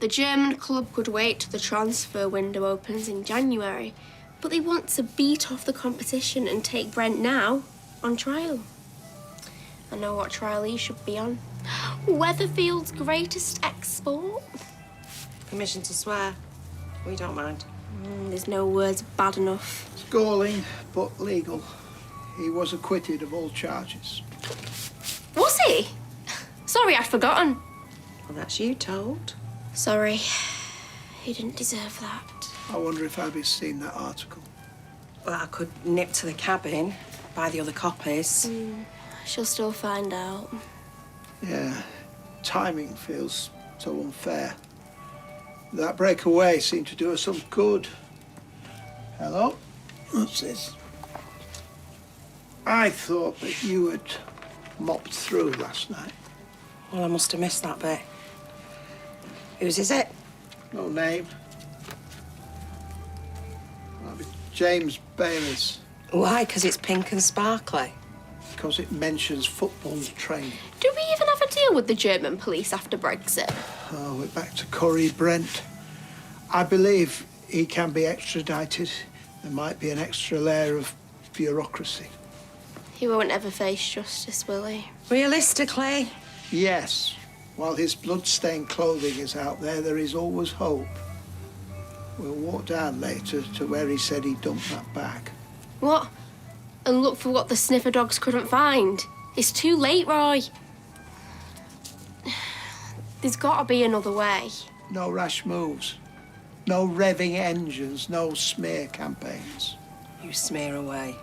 The German club could wait till the transfer window opens in January, but they want to beat off the competition and take Brent now on trial. I know what trial he should be on. Weatherfield's greatest export. Permission to swear. We don't mind. There's no words bad enough. It's galling, but legal. He was acquitted of all charges. Was he? Sorry, I'd forgotten. Well, that's you told. Sorry. He didn't deserve that. I wonder if Abby's seen that article. Well, I could nip to the cabin, buy the other copies. She'll still find out. Yeah, timing feels so unfair. That breakaway seemed to do us some good. Hello? What's this? I thought that you had mopped through last night. Well, I must have missed that bit. Whose is it? No name. Might be James Bayless, Why? Because it's pink and sparkly. because it mentions football training. Do we even have a deal with the German police after Brexit? Oh, we're back to Corey Brent. I believe he can be extradited. There might be an extra layer of bureaucracy. He won't ever face justice, will he? Realistically, Yes, while his blood-stained clothing is out there, there is always hope. We'll walk down later to where he said he dumped that bag. What? And look for what the sniffer dogs couldn't find. It's too late, Roy. There's got to be another way. No rash moves. No revving engines, no smear campaigns. you smear away.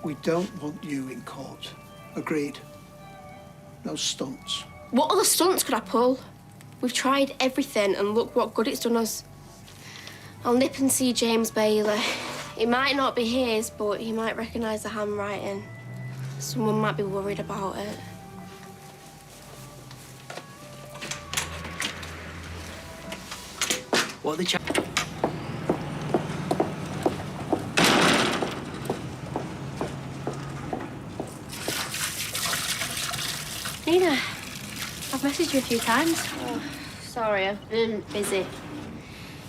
We don't want you in court. Agreed. No stunts. What other stunts could I pull? We've tried everything, and look what good it's done us. I'll nip and see James Bailey. It might not be his, but he might recognise the handwriting. Someone might be worried about it. What are the chances? Nina, I've messaged you a few times. Oh, sorry, I've been busy.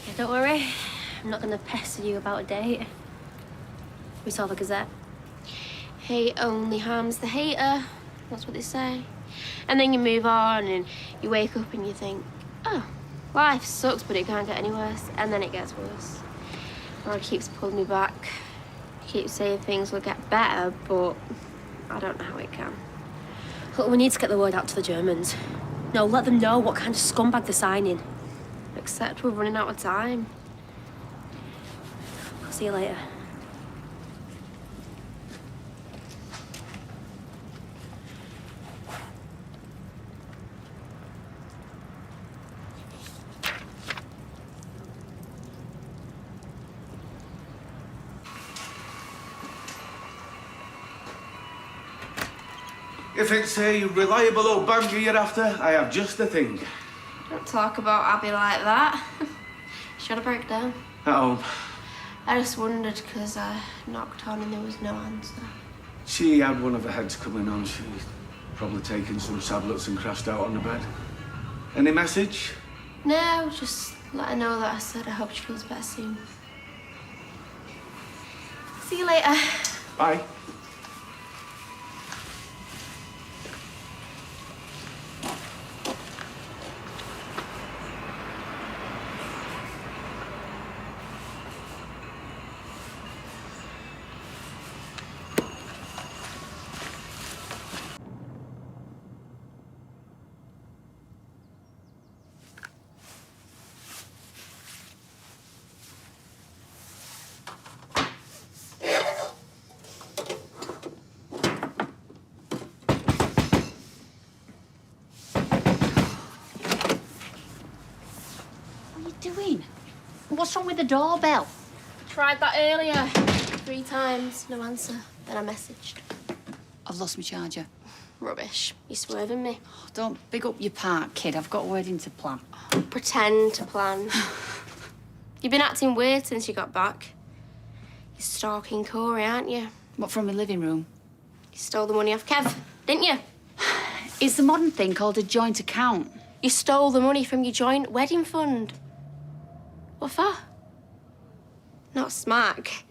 Yeah, don't worry. I'm not going to pester you about a date. We saw the Gazette. Hate only harms the hater. That's what they say. And then you move on and you wake up and you think, oh, life sucks, but it can't get any worse. And then it gets worse. God keeps pulling me back. Keeps saying things will get better, but I don't know how it can. Look, we need to get the word out to the Germans. No, let them know what kind of scumbag they're signing. Except we're running out of time. I'll see you later. If it's a reliable old banger you're after, I have just the thing. Don't talk about Abby like that. She had a breakdown. At home. I just wondered because I knocked on and there was no answer. She had one of her heads coming on. She's probably taken some tablets and crashed out on the bed. Any message? No, just let her know that I said I hope she feels better soon. See you later. Bye. Doing? What's wrong with the doorbell? Tried that earlier. 3 times, no answer. Then I messaged. I've lost my charger. Rubbish. You're swerving me. Don't big up your part, kid. I've got a wedding to plan. Pretend to plan. You've been acting weird since you got back. You're stalking Corey, aren't you? What, from my living room? You stole the money off Kev, didn't you? It's the modern thing called a joint account. You stole the money from your joint wedding fund. What for? Not smack.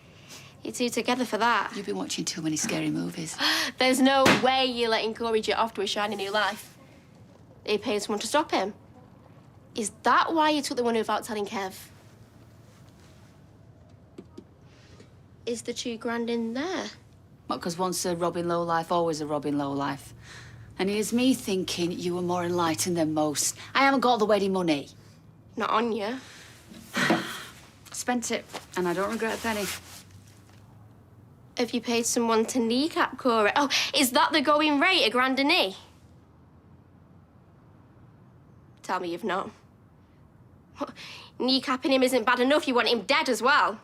You two together for that. You've been watching too many scary movies. There's no way you're letting Corey jet off to a shiny new life. He paid someone to stop him. Is that why you took the money without telling Kev? Is the $2,000 in there? Well, because once a Robin Lowlife, always a Robin Lowlife. And here's me thinking you were more enlightened than most. I haven't got the wedding money. Not on you. Spent it, and I don't regret a penny. Have you paid someone to kneecap Corey? Oh, is that the going rate, $1,000 a knee? Tell me you've not. What? Kneecapping him isn't bad enough. You want him dead as well.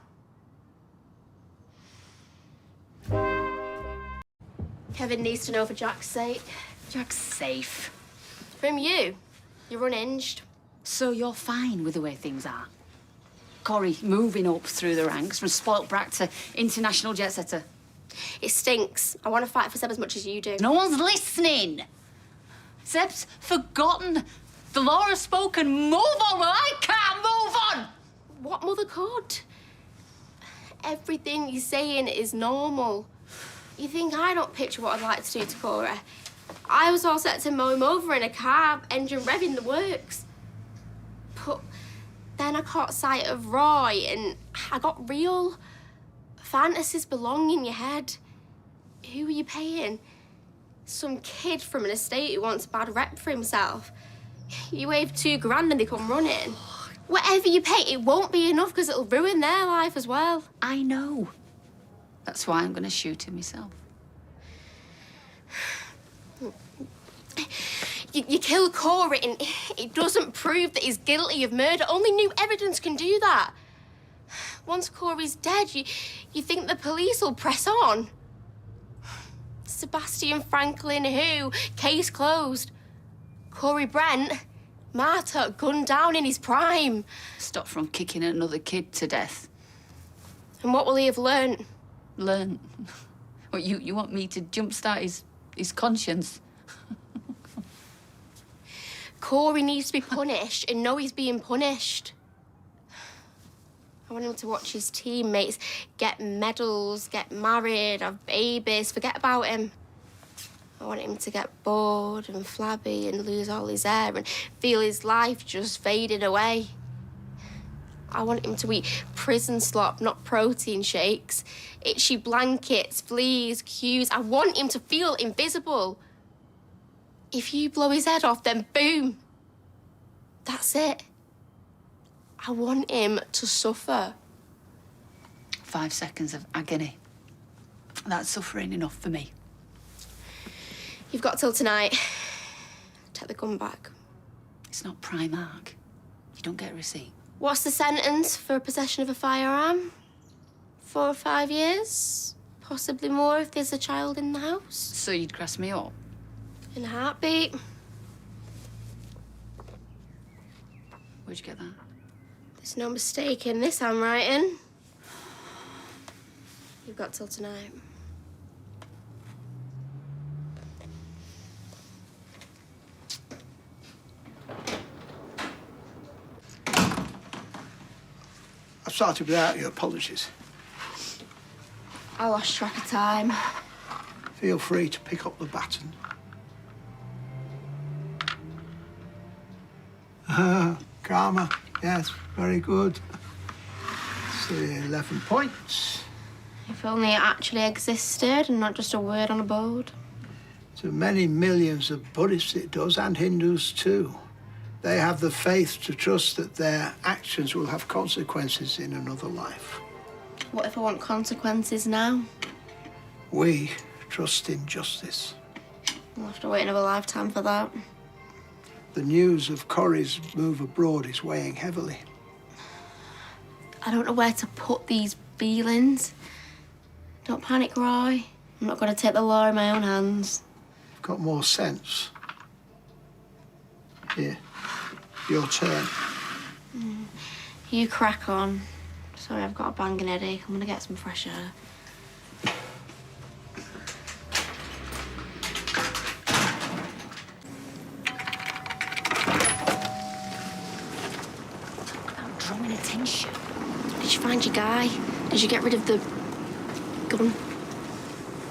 Kevin needs to know for Jack's sake. Jack's safe. From you. You're unhinged. So you're fine with the way things are? Corey moving up through the ranks from spoilt brat to international jet setter. It stinks. I want to fight for Seb as much as you do. No one's listening. Seb's forgotten. The law has spoken. Move on. Well, I can't move on. What mother could? Everything you're saying is normal. You think I don't picture what I'd like to do to Corey? I was all set to mow him over in a car, engine revving the works. But then I caught sight of Roy and I got real. Fantasies belong in your head. Who are you paying? Some kid from an estate who wants a bad rep for himself. You wave $2,000 and they come running. Whatever you pay, it won't be enough because it'll ruin their life as well. I know. That's why I'm going to shoot him myself. You kill Corey and it doesn't prove that he's guilty of murder. Only new evidence can do that. Once Corey's dead, you think the police will press on. Sebastian Franklin who? Case closed. Corey Brent, martyr, gunned down in his prime. Stop from kicking another kid to death. And what will he have learnt? Learn. What, you want me to jumpstart his conscience? Corey needs to be punished and know he's being punished. I want him to watch his teammates get medals, get married, have babies, forget about him. I want him to get bored and flabby and lose all his hair and feel his life just fading away. I want him to eat prison slop, not protein shakes, itchy blankets, fleas, cues. I want him to feel invisible. If you blow his head off, then boom. That's it. I want him to suffer. 5 seconds of agony. That's suffering enough for me. You've got till tonight. Take the gun back. It's not Primark. You don't get a receipt. What's the sentence for possession of a firearm? 4 or 5 years? Possibly more if there's a child in the house. So you'd grass me up? In a heartbeat. Where'd you get that? There's no mistake in this handwriting. You've got till tonight. I've started without your apologies. I lost track of time. Feel free to pick up the baton. Karma, yes, very good. So 11 points. If only it actually existed and not just a word on a board. To many millions of Buddhists it does, and Hindus too. They have the faith to trust that their actions will have consequences in another life. What if I want consequences now? We trust in justice. I'll have to wait another lifetime for that. The news of Corrie's move abroad is weighing heavily. I don't know where to put these feelings. Don't panic, Roy. I'm not going to take the law in my own hands. You've got more sense. Here, your turn. You crack on. Sorry, I've got a banging headache. I'm going to get some fresh air. drawing attention. Did you find your guy? Did you get rid of the gun?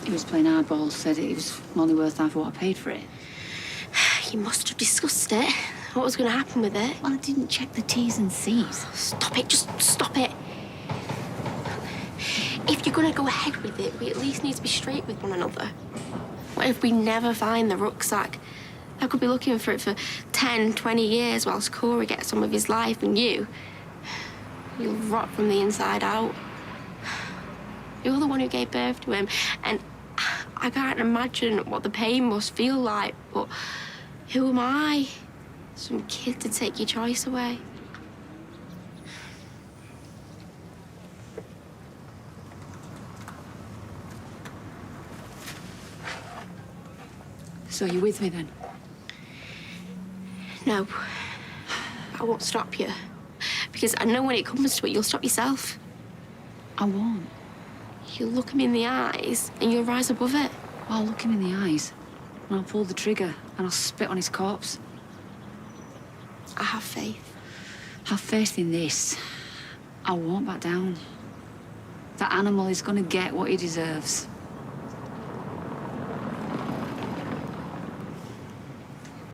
He was playing hardball, said it was only worth half what I paid for it. You must have discussed it. What was going to happen with it? Well, I didn't check the T's and C's. Stop it, just stop it. If you're going to go ahead with it, we at least need to be straight with one another. What if we never find the rucksack? I could be looking for it for 10, 20 years whilst Corey gets on with his life, and you'll rot from the inside out. You're the one who gave birth to him, and I can't imagine what the pain must feel like, but who am I? Some kid to take your choice away. So you're with me then? No, I won't stop you. Because I know when it comes to it, you'll stop yourself. I won't. You'll look him in the eyes and you'll rise above it. I'll look him in the eyes and I'll pull the trigger and I'll spit on his corpse. I have faith. Have faith in this. I won't back down. That animal is gonna get what he deserves.